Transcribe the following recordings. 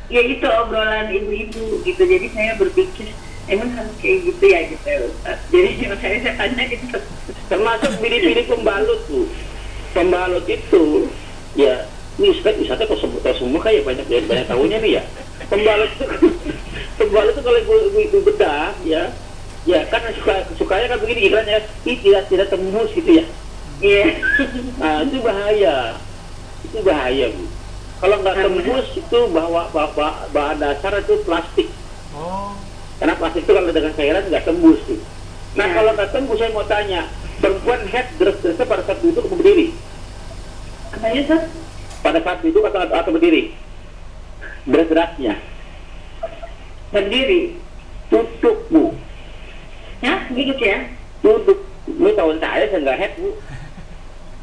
ya itu obrolan ibu-ibu gitu. Jadi saya berpikir emang harus kayak gitu ya gitu ya Ustaz. Jadi makanya saya tanya gitu. Termasuk biri-biri pembalut tuh. Pembalut itu ya ini wisata kok sebut semua kayak banyak banyak tahunya nih ya. Pembalut itu pembalut itu kalau ibu bedah ya, ya kan sukanya kan begini iklannya, ih tidak tembus gitu ya. Iya. Nah itu bahaya, itu bahaya Bu. Kalau nggak tembus itu bahan dasar itu plastik. Oh, Karena plastik itu kalau dengan cairan nggak tembus tuh. Nah Ya. kalau nggak tembus saya mau tanya, perempuan head dress-dressnya pada saat duduk atau berdiri? Apanya Ustaz? Pada saat duduk atau berdiri? Dress-dressnya Berdiri. duduk Bu, Ya, gitu ya. duduk. Lu tahu saya nggak head Bu.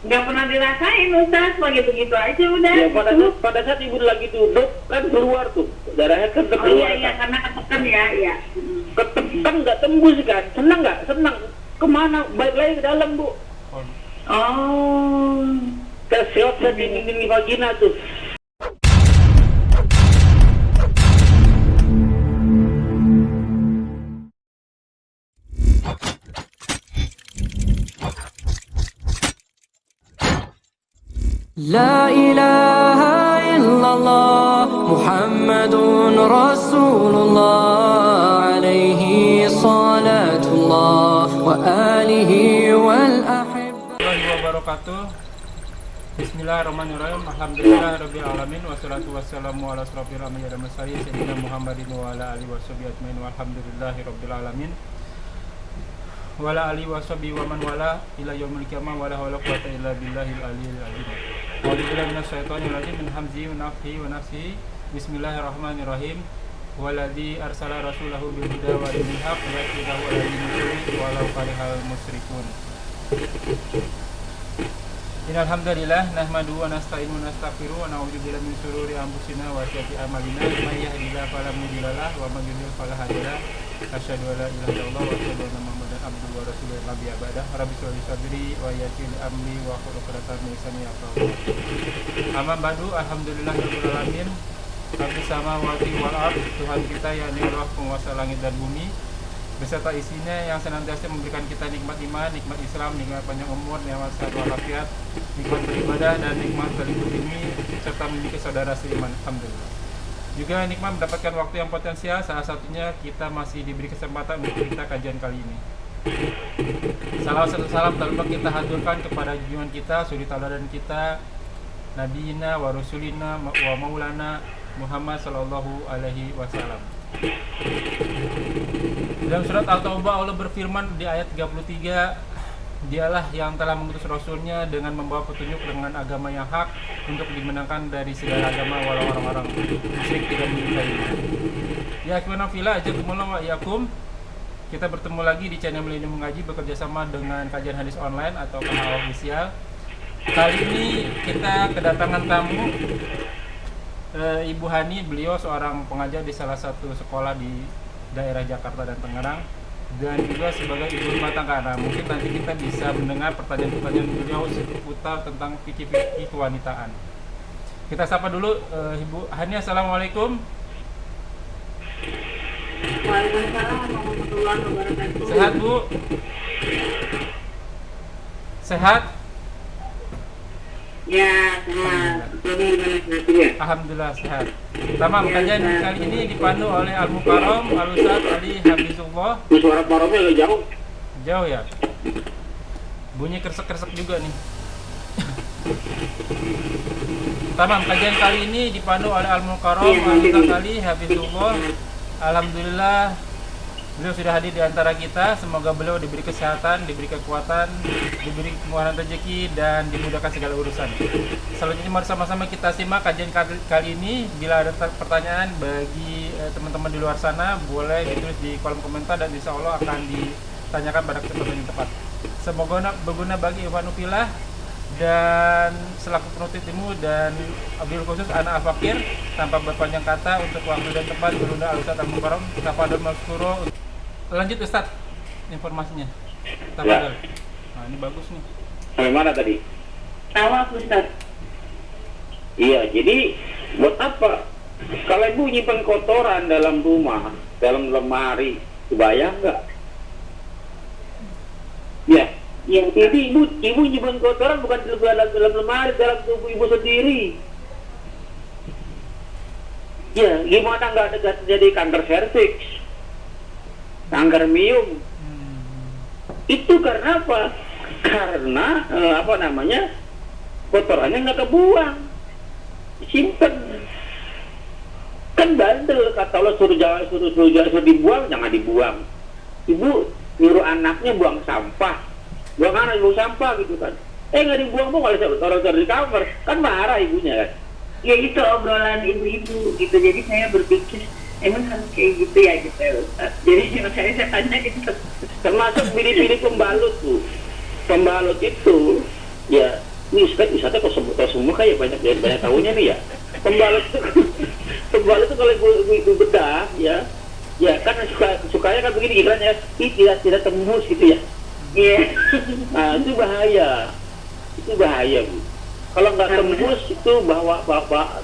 Nggak pernah dirasain Ustaz, begitu aja udah. Ya gitu. pada saat ibu lagi duduk kan keluar tuh darahnya kan Oh keluar. iya, Kan? karena ketekan ya, iya. Ketekan nggak tembus kan? Senang nggak? Senang. Kemana? Balik lagi ke dalam Bu. oh. Oh. Terseot ke dinding vagina tuh. لا إله إلا الله محمد رسول الله عليه صلاة الله وآله والأحب Warahmatullahi wabarakatuh. Bismillahirrahmanirrahim. Alhamdulillahirabbil alamin wassalatu wassalamu ala asrofil anbiya'i wal mursalin sayyidina Muhammadin wa ala alihi washabihi ajmain walhamdulillahirabbil alamin. Wala alihi washabihi wa man wala ila yaumil qiyamah wala haula wala quwwata illa billahil aliyyil azim. A'udzubillahi minasyaitonir rajim min hamzihi wa nafthihi wa nafsihi. Bismillahirrahmanirrahim. Waladzi arsala rasulahu bil huda wa dinil haqq liyudhhirahu 'ala dini kullihi walau karihal musyrikun. Innal hamdalillah nahmaduhu wa nasta'inu wa nastaghfiruh wa na'udzu billahi min shururi anfusina wa sayyiati a'malina may yahdihillahu fala mudilla lahu wa man yudlil fala hadiya lahu asyhadu an la ilaha illallah wa asyhadu anna muhammadan abduhu wa rasuluhu la nabiyya ba'dah rabbi shrah li sadri wa yassir li amri wa hlul 'uqdatam min lisani yafqahu qawli amma ba'du alhamdulillahirabbil alamin rabbi samawati wal ard Tuhan kita yang Allah penguasa langit dan bumi beserta isinya yang senantiasa memberikan kita nikmat iman, nikmat Islam, nikmat panjang umur, nikmat sehat walafiat, nikmat beribadah dan nikmat berlindung diri serta memiliki saudara seiman. Alhamdulillah. Juga nikmat mendapatkan waktu yang potensial, salah satunya kita masih diberi kesempatan untuk kita kajian kali ini. Salam terlupa kita haturkan kepada junjungan kita, suri tauladan kita, Nabiina wa Rasulina wa Maulana Muhammad sallallahu alaihi wasallam. Dalam surat At-Taubah Allah berfirman di ayat 33, Dialah yang telah mengutus Rasulnya dengan membawa petunjuk dengan agama yang hak untuk dimenangkan dari segala agama walau orang-orang musyrik tidak menyukainya. Ya akhwana fillah ajakumullah wa iyyakum. Kita bertemu lagi di channel Milenium Mengaji bekerja sama dengan kajian hadis online atau kanal official. Kali ini kita kedatangan tamu Ibu Hani. Beliau seorang pengajar di salah satu sekolah di daerah Jakarta dan Tangerang dan juga sebagai ibu rumah tangga. Nah, mungkin nanti kita bisa mendengar pertanyaan-pertanyaan beliau seputar tentang fikih-fikih kewanitaan. Kita sapa dulu Ibu Hani. Assalamualaikum. Waalaikumsalam warahmatullahi wabarakatuh. Sehat Bu? Sehat? Ya, sehat. Jadi gimana sehatnya? Alhamdulillah sehat. Tamam, kajian kali ini dipandu oleh Al-Mukarram Al-Ustaz Ali Habibullah. Suara paromnya agak jauh. Jauh ya? Bunyi kresek-kresek juga nih. Tamam, kajian kali ini dipandu oleh Al-Mukarram Al-Ustaz Ali Habibullah. Alhamdulillah beliau sudah hadir di antara kita. Semoga beliau diberi kesehatan, diberi kekuatan, diberi kemudahan rezeki dan dimudahkan segala urusan. Selanjutnya mari sama-sama kita simak kajian kali ini. Bila ada pertanyaan bagi teman-teman di luar sana, boleh ditulis di kolom komentar dan insya Allah akan ditanyakan pada kesempatan yang tepat. Semoga berguna bagi ikhwan fillah. Dan selaku penutup ilmu dan wabil khusus anak Al-Fakir, tanpa berpanjang kata untuk waktu dan tempat berunda Al-Ustaz Al-Mukarram tafadhol maskuro. Lanjut Ustaz informasinya. Tafadhol. Nah, ini bagus nih. Sampai mana tadi? Tahu aku Ustaz. Iya, jadi buat apa Kalau ibu nyimpen kotoran dalam rumah, dalam lemari, kebayang nggak? Ya, Iya. jadi ibu nyimpen kotoran bukan dalam lemari, dalam tubuh ibu sendiri. Ya, gimana nggak terjadi kanker serviks, kanker miom? Itu karena apa? Karena kotorannya nggak kebuang, simpen. Kan bandel, kata Allah suruh dibuang, jangan dibuang. Ibu nyuruh anaknya buang sampah, buang sampah gitu kan. Nggak dibuang, malah taruh di kamar, kan marah ibunya kan. Ya itu obrolan ibu-ibu gitu, jadi saya berpikir emang harus kayak gitu ya gitu ya Ustaz. Jadi makanya saya tanya itu. Termasuk pilih-pilih pembalut tuh. Pembalut itu, ya ini Ustaz kok semua kayak banyak tahunya nih ya. Pembalut itu kalau ibu bedah ya kan sukanya kan begini iklannya, tidak tembus gitu ya. Iya. Nah itu bahaya Bu. Kalau nggak tembus itu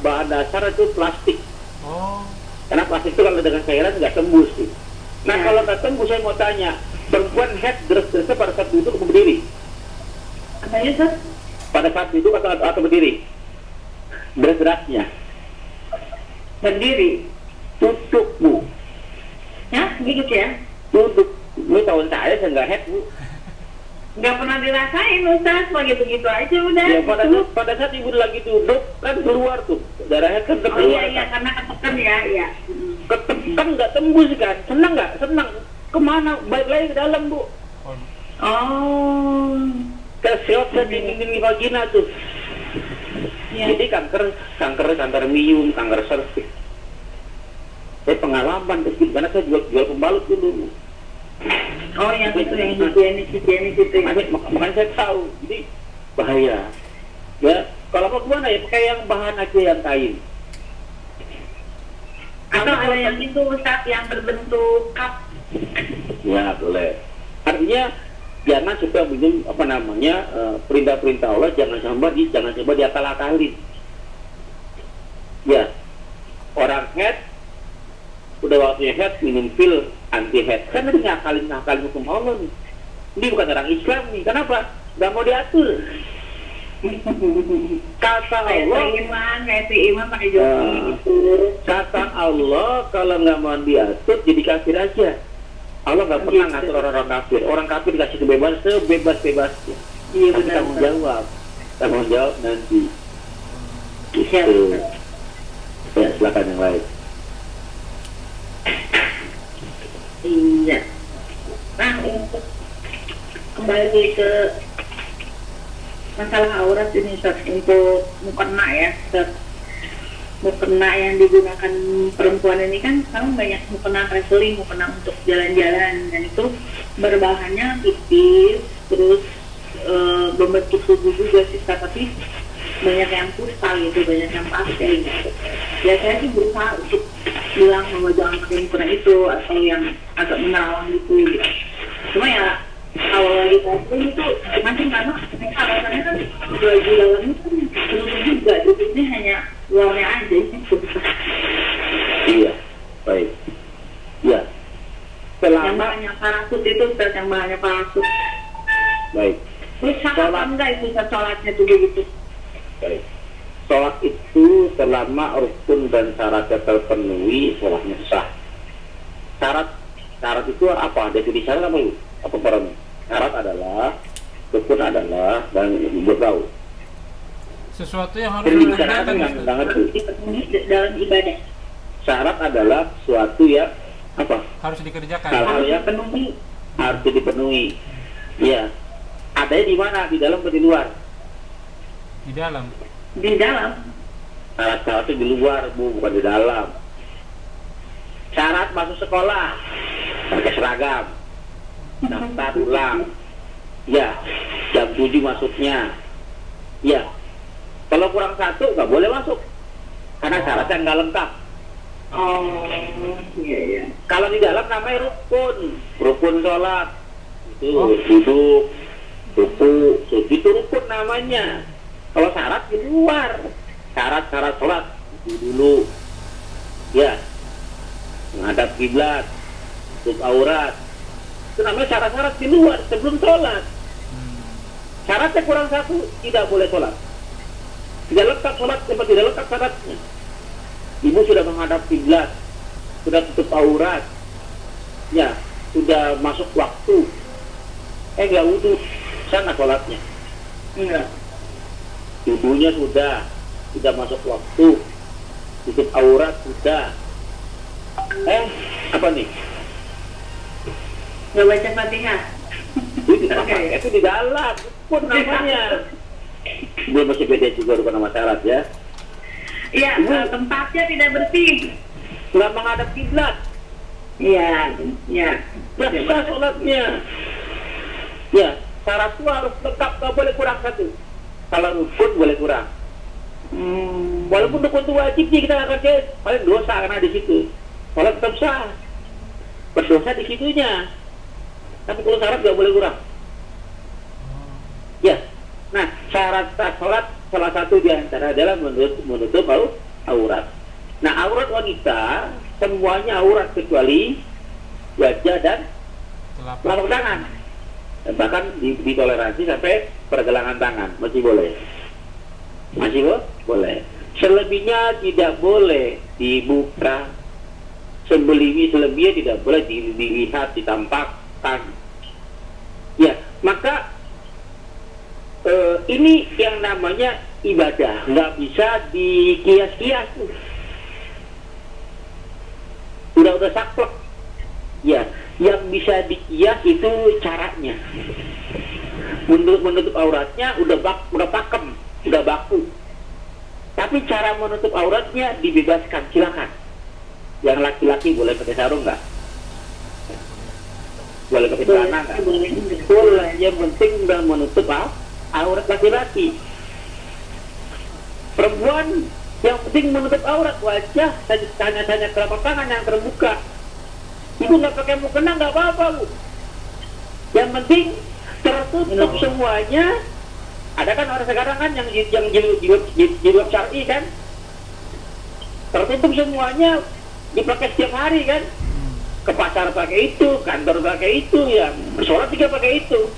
bahan dasar itu plastik. Oh. Karena plastik itu kalau dengan cairan nggak tembus tuh. Nah kalau nggak tembus, saya mau tanya, perempuan head dress-dressnya pada saat duduk atau berdiri? Apanya Ustaz? Pada saat duduk atau berdiri? Dress-dressnya Berdiri. duduk Bu. Ya, gitu ya. Duduk. Lu tahun saya nggak head Bu. Nggak pernah dirasain Ustaz, begitu aja udah. Ya pada saat ibu lagi duduk kan keluar tuh darahnya kan Oh keluar. iya, karena ketekan ya, iya. Ketekan nggak tembus kan? Senang nggak? Senang. Kemana? Balik lagi ke dalam Bu. Oh. Keseot ke dinding vagina tuh. Iya. Jadi kanker miom, kanker serviks. Saya pengalaman karena saya jual pembalut dulu. Oh yang itu yang higienis itu ya. Makanya saya tahu, jadi bahaya. Ya, kalau mau gimana ya pakai yang bahan aja yang kain. Atau ada yang itu Ustaz yang berbentuk cup. Ya boleh. Artinya jangan suka minum perintah-perintah Allah jangan coba diakal-akalin. Ya, orang head udah waktunya head minum pil anti head, kan ini ngakalin hukum Allah nih. Ini bukan orang Islam nih. Kenapa? Gak mau diatur. Kata Allah, kayak iman pakai joki gitu. kata Allah kalau nggak mau diatur jadi kafir aja. Allah nggak pernah ngatur orang kafir. Orang kafir dikasih kebebasan sebebas-bebasnya. Iya Tapi benar. tanggung jawab nanti. Iya. Gitu. Ya silakan yang lain. Iya. Nah, untuk kembali ke masalah aurat ini Ustaz, untuk mukena ya Ustaz. Mukena yang digunakan perempuan ini kan sekarang banyak mukena traveling, mukena untuk jalan-jalan, dan itu berbahannya tipis, terus membentuk tubuh juga sih Ustaz, tapi banyak yang kusta gitu, banyak yang pakai gitu. Ya saya sih berusaha untuk bilang bahwa jangan pakai mukena itu atau yang agak menerawang gitu. Cuma ya kalau lagi traveling itu macam karena mereka alasannya kan baju dalamnya kan penutup juga, tutupnya hanya luarnya aja gitu. Iya, baik. Ya. Yang bahannya parasut itu Ustaz, yang bahannya parasut. Baik. Terus sah apa enggak itu Ustaz sholatnya tuh begitu? Baik. Sholat itu selama rukun dan syaratnya terpenuhi, sholatnya sah. Syarat itu apa? Definisi syarat apa itu? Apa peran? Syarat adalah, rukun adalah, dan berbau. Sesuatu yang harus Jadi dikerjakan dengan itu. Dipenuhi dalam ibadah. Syarat adalah suatu yang apa? harus dikerjakan. Hal-hal yang Dipenuhi. harus dipenuhi. Ya. Adanya di mana? Di dalam atau di luar? Di dalam. Di dalam. Syarat itu di luar, Bu, bukan di dalam. Syarat masuk sekolah, pakai seragam, daftar ulang. Ya, jam 7 masuknya. Ya, kalau kurang satu nggak boleh masuk, karena syaratnya nggak lengkap. Oh, iya iya. Kalau di dalam namanya rukun sholat. Itu duduk, ruku, itu rukun namanya. Kalau syarat di luar, syarat sholat itu dulu. Ya, menghadap kiblat, tutup aurat. Itu namanya syarat-syarat di luar sebelum sholat. Syaratnya kurang satu, tidak boleh sholat. Tidak lengkap sholat, tidak lengkap syaratnya. Ibu sudah menghadap kiblat, sudah tutup aurat, ya, sudah masuk waktu, nggak wudhu, sana sholatnya. Enggak. Wudhunya sudah masuk waktu, tutup aurat sudah. Apa nih? Nggak baca Fatihah. Itu di dalam pun namanya. Dia masih beda juga bukan nama syarat ya. Iya, tempatnya tidak bersih. Nggak menghadap kiblat. Iya. Sah sholatnya. Ya, syarat itu harus lengkap, nggak boleh kurang satu. Kalau rukun boleh kurang. Walaupun rukun itu wajib sih kita nggak kerja, paling dosa karena di situ. Sholat tetap sah. Berdosa di situnya. Tapi kalau syarat nggak boleh kurang. Ya. Nah, syarat sah sholat salah satu di antara adalah menutup aurat. Nah, aurat wanita semuanya aurat kecuali wajah dan telapak tangan. Dan bahkan ditoleransi sampai pergelangan tangan masih boleh. Boleh. Selebihnya tidak boleh dibuka. Selebihnya tidak boleh dilihat, ditampakkan. Ya, maka ini yang namanya ibadah, nggak bisa dikias-kias. Udah saklek. Ya, yang bisa dikias itu caranya. Menutup auratnya udah pakem, udah baku. Tapi cara menutup auratnya dibebaskan, silakan. Yang laki-laki boleh pakai sarung nggak? Boleh pakai celana nggak? Boleh. Yang penting udah menutup aurat laki-laki. Perempuan yang penting menutup aurat wajah, tanya-tanya telapak tangan yang terbuka. Ibu nggak pakai mukena nggak apa-apa, Bu. Yang penting tertutup semuanya. Ada kan orang sekarang kan yang jilbab syar'i kan, tertutup semuanya, dipakai setiap hari kan. Ke pasar pakai itu, kantor pakai itu, ya sholat juga pakai itu.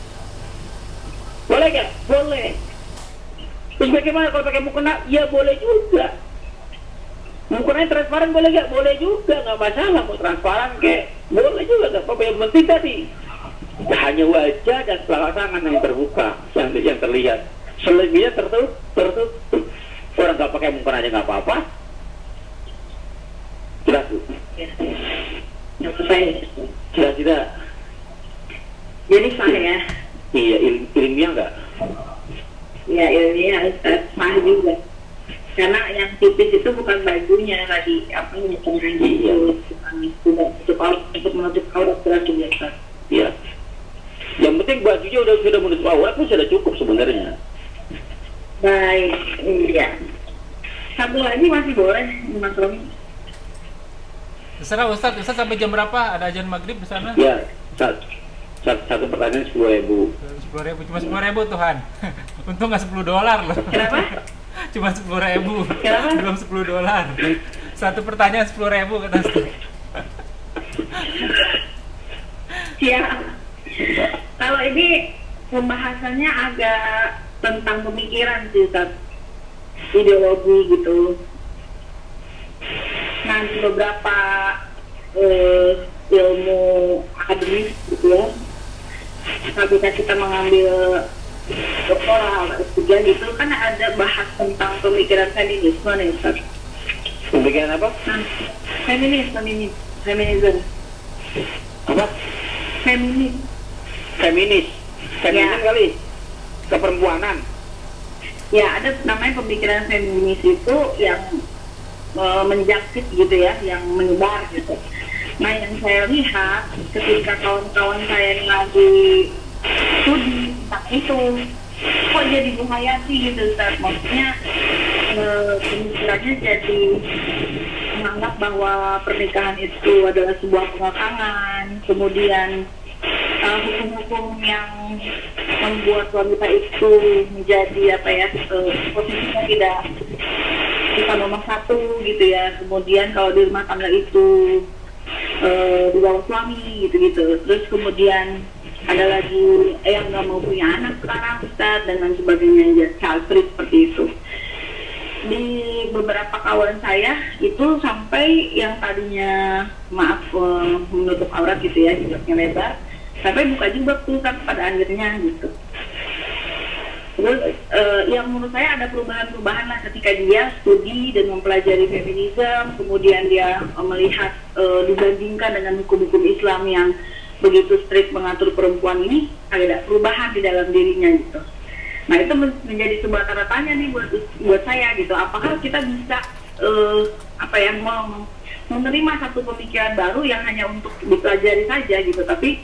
Boleh nggak? Boleh. Terus bagaimana kalau pakai mukena? Ya boleh juga. Mukenanya transparan boleh nggak? Boleh juga, nggak masalah. Mau transparan kayak boleh juga, nggak apa-apa. Yang penting tadi hanya wajah dan telapak tangan yang terbuka, yang terlihat. Selebihnya tertutup. Orang nggak pakai mukena aja nggak apa-apa. Jelas, Bu? Jelas tidak? Jadi sah ya? Iya, ilmiah nggak? Ya, ilmiah sah juga. Karena yang tipis itu bukan bajunya tadi, apa yang mukenanya itu, untuk menutup aurat berarti biasa. Iya. Yang penting bajunya sudah menutup aurat pun sudah cukup sebenarnya. Baik, iya. Satu lagi masih boleh, Mas Romi? Terserah Ustaz sampai jam berapa? Ada azan maghrib di sana? Ya, satu pertanyaan 10.000. 10.000, cuma 10.000 Tuhan. Untung nggak $10 loh. Kenapa? Cuma 10.000. Kenapa? Belum $10. Satu pertanyaan 10.000 kata Ustaz. Ya. Kalau ini pembahasannya agak tentang pemikiran sih, Ustaz. Ideologi gitu. Nah, di beberapa ilmu akademis gitu ya, ketika kita mengambil doktoral S3 gitu kan ada bahas tentang pemikiran feminisme nih, Ustaz. Pemikiran apa? Nah, feminisme Apa? Feminis Ya. kali, keperempuanan. Ya, ada namanya pemikiran feminis itu yang menjangkit gitu ya, yang menyebar gitu. Nah, yang saya lihat ketika kawan-kawan saya yang lagi studi tentang itu, kok jadi menghayati gitu, Ustaz. Maksudnya pemikirannya jadi menganggap bahwa pernikahan itu adalah sebuah pengekangan, kemudian hukum-hukum yang membuat wanita itu menjadi apa ya, posisinya kita nomor satu gitu ya. Kemudian kalau di rumah tangga itu di bawah suami gitu-gitu. Terus kemudian ada lagi yang nggak mau punya anak sekarang Ustaz dan lain sebagainya, ya child free seperti itu. Di beberapa kawan saya itu sampai yang tadinya menutup aurat gitu ya, jilbabnya lebar, sampai buka jilbab tuh kan pada akhirnya gitu. Terus yang menurut saya ada perubahan-perubahan lah ketika dia studi dan mempelajari feminisme, kemudian dia melihat dibandingkan dengan hukum-hukum Islam yang begitu strict mengatur perempuan ini, ada perubahan di dalam dirinya gitu. Nah itu menjadi sebuah tanda tanya nih buat saya gitu, apakah kita bisa menerima satu pemikiran baru yang hanya untuk dipelajari saja gitu, tapi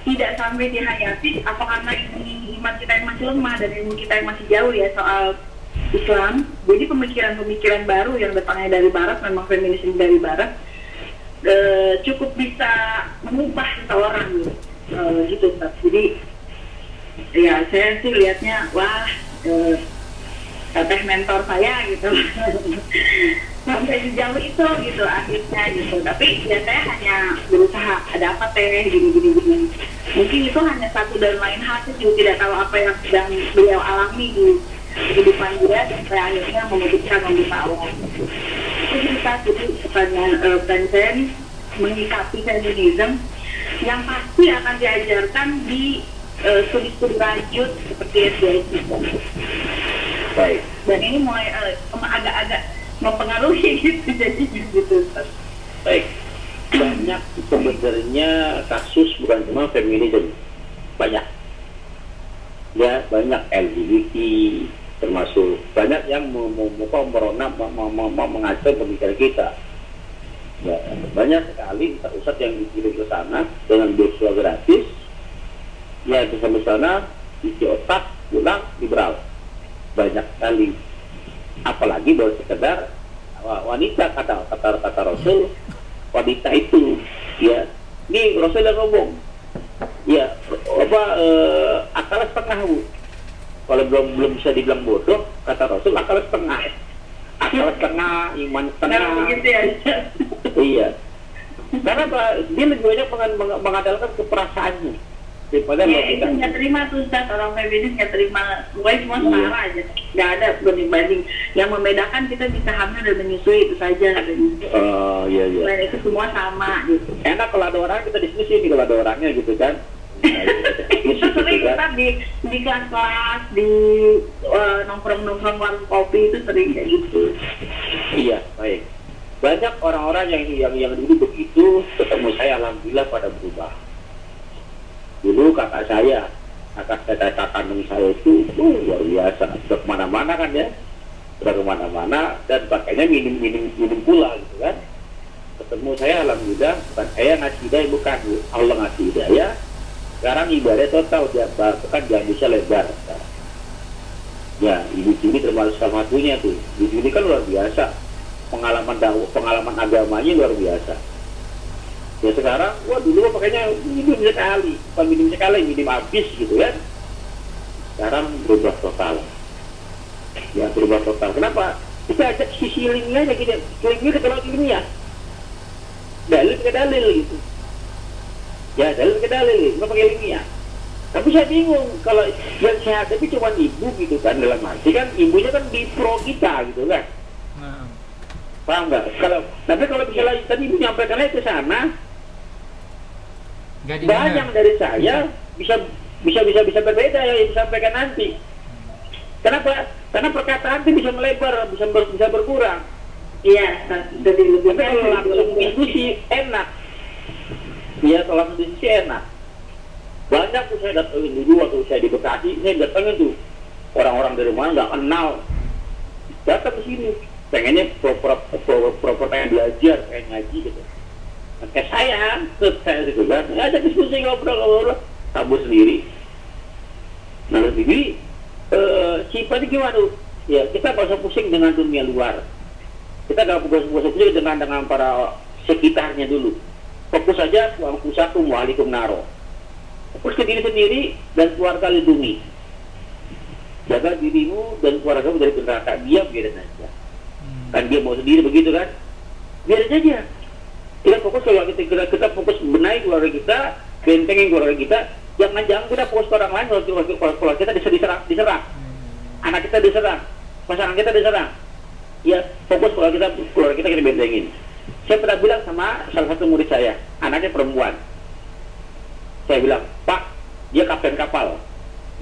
tidak sampai dihayati, apa karena ini iman kita yang masih lemah dan ilmu kita yang masih jauh ya soal Islam. Jadi pemikiran-pemikiran baru yang datangnya dari Barat, memang feminisme dari Barat, cukup bisa mengubah seseorang gitu Ustaz. Jadi ya saya sih lihatnya wah teteh mentor saya gitu sampai sejauh itu gitu akhirnya gitu. Tapi ya saya hanya berusaha, ada apa teh gini. Mungkin itu hanya satu dan lain hal, saya juga tidak tahu apa yang sedang beliau alami di kehidupan dia, dan saya akhirnya memutuskan membuka awal. Itu kita jadi pertanyaan saya menyikapi feminisme yang pasti akan diajarkan di studi-studi lanjut seperti SDIC. Baik. Dan ini mulai agak-agak mempengaruhi gitu, jadi gitu. Baik. Banyak sebenarnya kasus bukan cuma feminisme, banyak. Ya banyak LGBT, termasuk banyak yang mengacau pemikiran kita. Ya, banyak sekali ustaz yang dikirim ke sana dengan beasiswa gratis. Ya ke sana isi otak pulang liberal, banyak sekali. Apalagi baru sekedar wanita, kata Rasul, wanita itu ya ini Rasul yang ngomong ya akal setengah bu, kalau belum bisa dibilang bodoh, kata Rasul akal setengah, iman setengah. Gitu ya. Iya, karena dia lebih banyak mengandalkan keperasaannya daripada itu nggak terima tuh Ustaz, orang feminis nggak terima, pokoknya semua setara aja, nggak ada banding-banding. Yang membedakan kita bisa hamil dan menyusui, itu saja katanya. Iya. Selain itu semua sama gitu. Enak kalau ada orang kita diskusi nih, kalau ada orangnya gitu kan. Itu sering kita di kelas-kelas, di nongkrong-nongkrong warung kopi itu sering kayak gitu. Iya, baik. Banyak orang-orang yang dulu begitu, ketemu saya alhamdulillah pada berubah. Dulu kakak kandung saya itu luar biasa, sudah kemana-mana kan ya, dan pakainya minum pula gitu kan. Ketemu saya alhamdulillah, bukan saya ngasih hidayah, bukan Allah ngasih hidayah. Sekarang ibadah total dia bahkan jangan bisa lebar. Ya ibu ini termasuk salah satunya tuh. Ibu ini kan luar biasa, pengalaman agamanya luar biasa. Ya sekarang, wah dulu pakainya minum sekali, bukan minum sekali, minum habis gitu kan. Sekarang berubah total. Ya berubah total. Kenapa? Kita ajak sisi ilmiahnya gitu. Ilmiah ketolak ilmiah. Dalil ke dalil gitu. Ya dalil ke dalil, nggak pakai ilmiah. Tapi saya bingung kalau yang saya hadapi cuma ibu gitu kan, dalam arti kan ibunya kan di pro kita gitu kan. Paham nggak? Tapi kalau misalnya tadi ibu nyampaikannya ke sana, banyak dari saya bisa berbeda yang disampaikan nanti. Kenapa? Karena perkataan itu bisa melebar, bisa berkurang. Iya, jadi lebih. Tapi kalau langsung diskusi enak. Iya, kalau langsung diskusi enak. Banyak tuh saya datangin dulu waktu saya di Bekasi, saya datangin tuh orang-orang dari mana nggak kenal, datang ke sini, pengennya proper pengen belajar, pengen ngaji gitu. Kayak saya gitu kan, ada diskusi ngobrol, kabur sendiri. Nah jadi sifatnya gimana tuh? Ya kita nggak usah pusing dengan dunia luar. Kita nggak usah pusing dengan para sekitarnya dulu. Fokus saja wa'anfusakum wa ahlikum naro. Fokus ke diri sendiri dan keluarga lindungi. Jaga dirimu dan keluargamu dari neraka. Diam biarin aja. kan dia mau sendiri begitu kan, biarin aja. Kita fokus kalau kita fokus benahi keluarga kita, bentengin keluarga kita, jangan kita fokus ke orang lain. Kalau keluarga kita diserang, anak kita diserang, pasangan kita diserang, ya fokus keluarga kita bentengin. Saya pernah bilang sama salah satu murid saya, anaknya perempuan. Saya bilang, Pak, dia kapten kapal,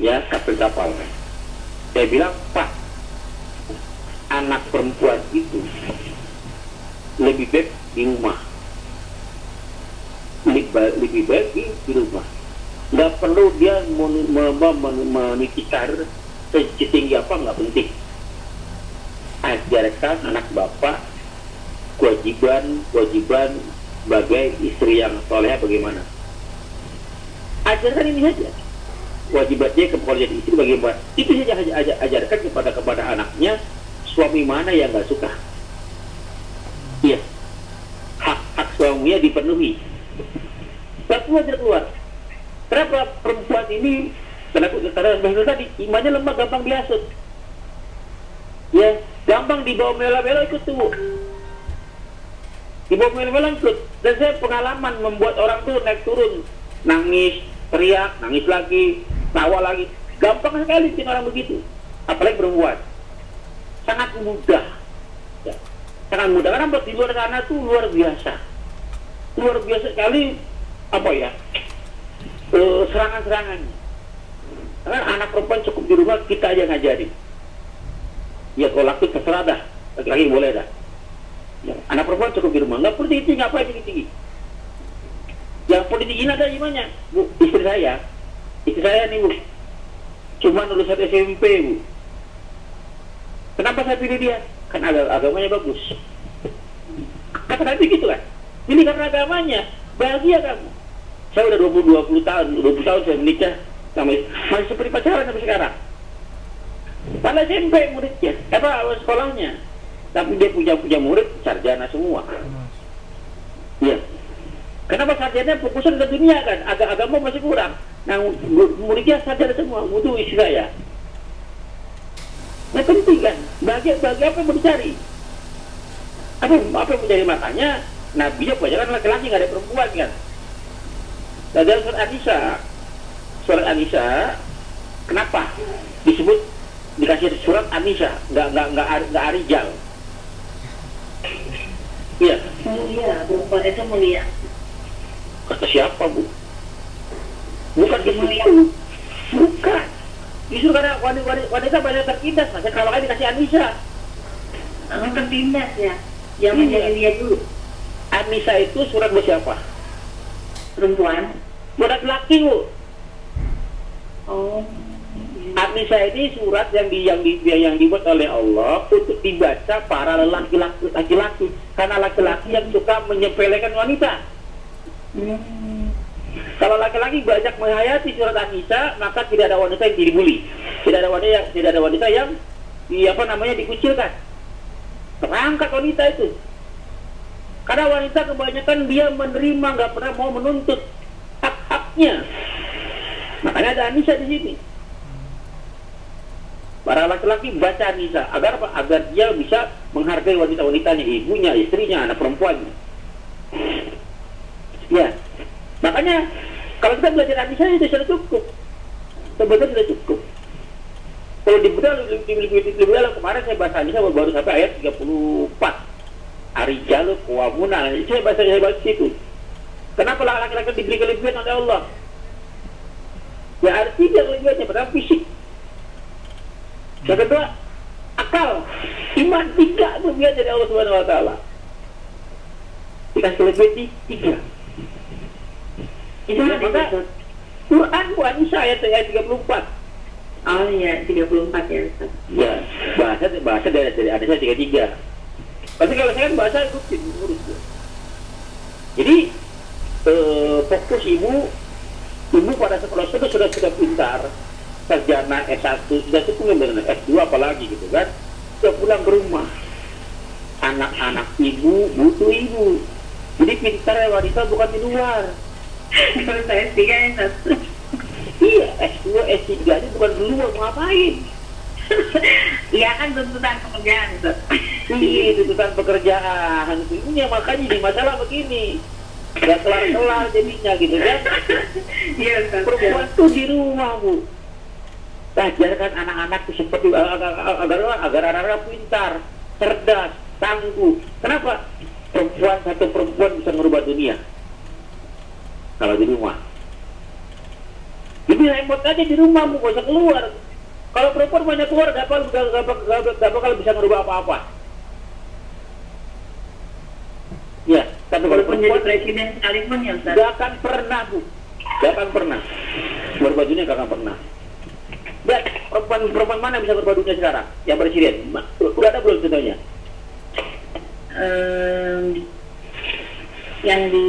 ya kapten kapal. Saya bilang, Pak, anak perempuan itu lebih baik di rumah, lebih baik di rumah. Nggak perlu dia meniti karir setinggi apa, nggak penting. Ajarkan anak bapak kewajiban sebagai istri yang soleh bagaimana. Ajarkan ini saja. Wajibatnya kepada jadi istri bagaimana. Itu saja ajarkan kepada anaknya. Suami mana yang nggak suka? Iya. Hak suaminya dipenuhi. Keluar. Kenapa perempuan ini? Karena tadi imannya lemah, gampang dihasut. Ya, gampang dibawa mela-mela ikut tuh. Dibawa mela-mela ikut. Dan saya pengalaman membuat orang tuh naik turun, nangis, teriak, nangis lagi, tawa lagi. Gampang sekali bikin orang begitu. Apalagi perempuan. Sangat mudah. Ya. Sangat mudah. Karena di luar sana tuh luar biasa. Luar biasa sekali serangan-serangannya. Karena anak perempuan cukup di rumah, kita aja ngajarin. Ya kalau laki terserah dah, laki-laki boleh dah. Ya, anak perempuan cukup di rumah, nggak perlu tinggi, ngapain tinggi-tinggi. Yang perlu ditinggiin ada imannya. Bu, istri saya nih Bu, cuma lulusan SMP Bu. Kenapa saya pilih dia? Kan agamanya bagus. Kata Nabi gitu kan, pilih karena agamanya, bahagia kamu. Saya udah 20 tahun saya menikah, masih seperti pacaran sampai sekarang. Pada SMP muridnya, sekolahnya, tapi dia punya murid sarjana semua. Iya. Kenapa sarjana fokusan ke dunia kan? Agama masih kurang. Nah, muridnya sarjana semua, butuh istri saya. Nah penting kan, bahagia apa yang mau dicari? Apa yang mau dicari? Makanya Nabi kebanyakan laki-laki, nggak ada perempuan kan. Nah dalam surat An-Nisa, kenapa disebut dikasih surat An-Nisa, nggak Ar-Rijal? Iya. Mulia, perempuan itu mulia. Kata siapa Bu? Bukan Mulia. Bukan. Justru karena wanita banyak tertindas, makanya kalau kan dikasih An-Nisa. Tertindas ya. Yang menjadi dia dulu. An-Nisa itu surat buat siapa? Perempuan. Buat laki-laki Bu. Oh. An-Nisa ini surat yang dibuat oleh Allah untuk dibaca para laki-laki, karena laki-laki yang suka menyepelekan wanita. Kalau laki-laki banyak menghayati surat An-Nisa, maka tidak ada wanita yang dibully, tidak ada wanita yang dikucilkan. Terangkat wanita itu, karena wanita kebanyakan dia menerima, nggak pernah mau menuntut hak-haknya. Makanya ada An-Nisa di sini. Para laki-laki baca An-Nisa agar apa? Agar dia bisa menghargai wanita-wanitanya, ibunya, istrinya, anak perempuannya. Ya, makanya kalau kita belajar An-Nisa itu sudah cukup. Sebenarnya sudah cukup. Kalau lebih dalam, kemarin saya bahas An-Nisa baru sampai ayat 34. Ar-Rijalu qawwamuna. Saya bahas situ. Kenapa laki-laki diberi kelebihan oleh Allah? Ya artinya kelebihannya pada fisik. Yang kedua, akal, iman, 3 kelebihan dari Allah Subhanahu Wa Taala. Dikasih kelebihan 3. Itu maka Quran An-Nisa ayat 34. Oh iya, 34 ya. Ya, bahasa dari An-Nisa 33. Tapi kalau saya kan bahasa ikutin urus. Jadi fokus ibu pada sekolah itu sudah pintar, sarjana S1 sudah cukup, S2 apalagi gitu kan, sudah pulang ke rumah. Anak-anak ibu butuh ibu. Jadi pintar ya wanita, bukan di luar. Kalau saya S3 yang 1. Iya, S2, S3 aja bukan di luar, mau ngapain? Iya kan tuntutan pekerjaan Ustaz. Iya, tuntutan pekerjaan. Ini makanya di masalah begini. Gak kelar-kelar jadinya gitu kan. Iya Ustaz. Perempuan tuh di rumah, Bu. Ajarkan anak-anak tuh seperti agar anak-anak pintar, cerdas, tangguh. Kenapa? Satu perempuan bisa merubah dunia. Kalau di rumah. Jadi remote aja di rumah, Bu, gak usah keluar. Kalau perempuan banyak keluar, gak bakal bisa merubah apa-apa. Ya, tapi kalau Walaupun jadi perempuan presiden sekalipun ya Ustaz. gak akan pernah, Bu. Gak akan pernah. Merubah dunia gak akan pernah. Dan perempuan mana yang bisa merubah dunia sekarang? Yang presiden? Udah ada belum contohnya? Yang di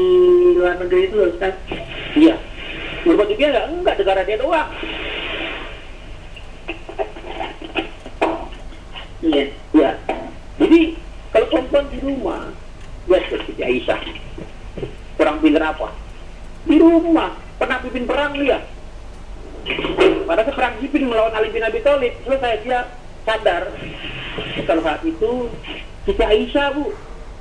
luar negeri itu loh Ustaz. Iya. Merubah dunia enggak, negara dia doang. Iya. Ya. Jadi kalau perempuan di rumah, ya seperti Aisyah. Perang pinter apa? Di rumah. Pernah pimpin perang dia. Pada perang Siffin melawan Ali bin Abi Thalib, selesai dia sadar. Kalau saat itu Siti Aisyah, Bu,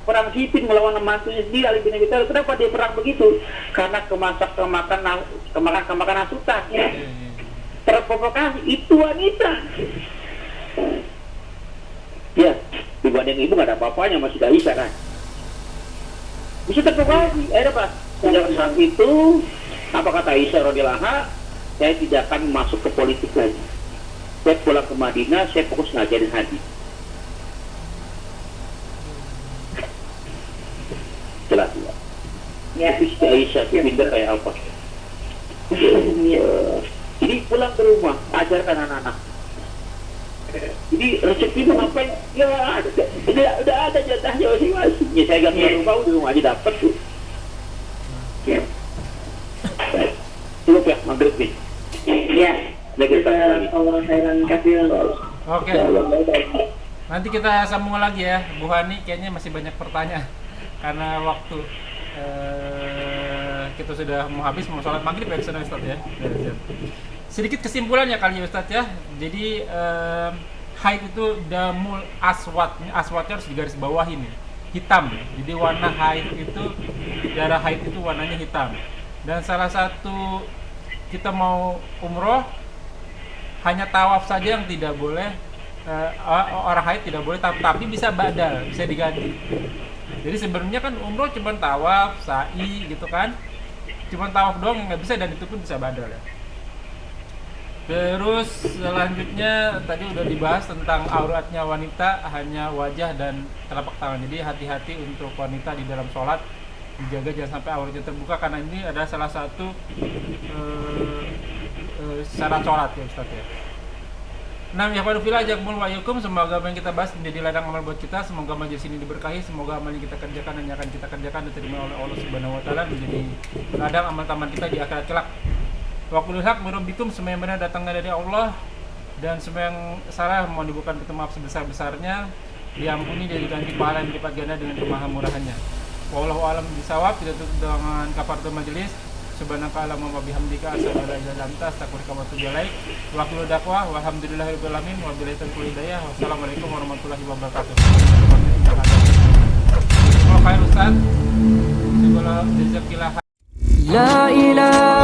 perang Siffin melawan mantunya sendiri Ali bin Abi Thalib. Kenapa dia perang begitu? Karena kemakan asutan. Terprovokasi itu wanita. Ya, dibanding ibu nggak ada apa-apanya masih Aisyah kan. Bisa terprovokasi. Akhirnya pas saat itu apa kata Aisyah radhiyallahu anha? Saya tidak akan masuk ke politik lagi. Saya pulang ke Madinah, saya fokus ngajarin hadis. Jelas ya. Ya. Istri Aisyah itu pintar kayak apa? Iya. Jadi pulang ke rumah, ajarkan anak-anak. Jadi resep itu ngapain? Ya udah ada jatahnya masing-masing. Ya saya gak keluar rumah, di rumah aja dapat tuh. Ya. Cukup ya, maghrib nih. Iya. Lagi Allah khairan kasih. Oke. Nanti kita sambung lagi ya, Bu Hani. Kayaknya masih banyak pertanyaan karena waktu kita sudah mau habis, mau sholat maghrib ya Ustaz ya. Sedikit kesimpulannya kali ya Ustaz ya. Jadi haid itu damul aswatnya harus digaris bawahi nih, hitam. Jadi warna haid itu, darah haid itu warnanya hitam. Dan salah satu kita mau umroh hanya tawaf saja yang tidak boleh, orang haid tidak boleh, tapi bisa badal, bisa diganti. Jadi sebenarnya kan umroh cuma tawaf, sa'i gitu kan, cuma tawaf doang yang nggak bisa, dan itu pun bisa badal ya. Terus selanjutnya tadi udah dibahas tentang auratnya wanita hanya wajah dan telapak tangan. Jadi hati-hati untuk wanita di dalam sholat, dijaga jangan sampai auratnya terbuka, karena ini adalah salah satu syarat sholat ya Ustaz ya. Nah, ya Fadufillah jazakumul wa'alaikum. Semoga apa yang kita bahas menjadi ladang amal buat kita. Semoga majelis ini diberkahi. Semoga amal yang kita kerjakan dan yang akan kita kerjakan diterima oleh Allah Subhanahu wa taala, menjadi ladang amal taman kita di akhirat kelak. Wa qulil haq min rabbikum, semua yang benar datangnya dari Allah, dan semua yang salah mohon dibukakan pintu maaf sebesar-besarnya, diampuni dan diganti pahala yang berlipat ganda dengan kemahamurahannya. Wallahu a'lam bishawab. Tidak tutup dengan kafaratul majelis. Subhanaka Allahumma wa bihamdika asyhadu an la ilaha illa anta astaghfiruka wa atubu ilaik. Wa akhirul da'wah walhamdulillahirabbil alamin wa billahi taufiq hidayah. Wassalamualaikum warahmatullahi wabarakatuh. Wa khair Ustaz. Segala jazakillah. La ilaha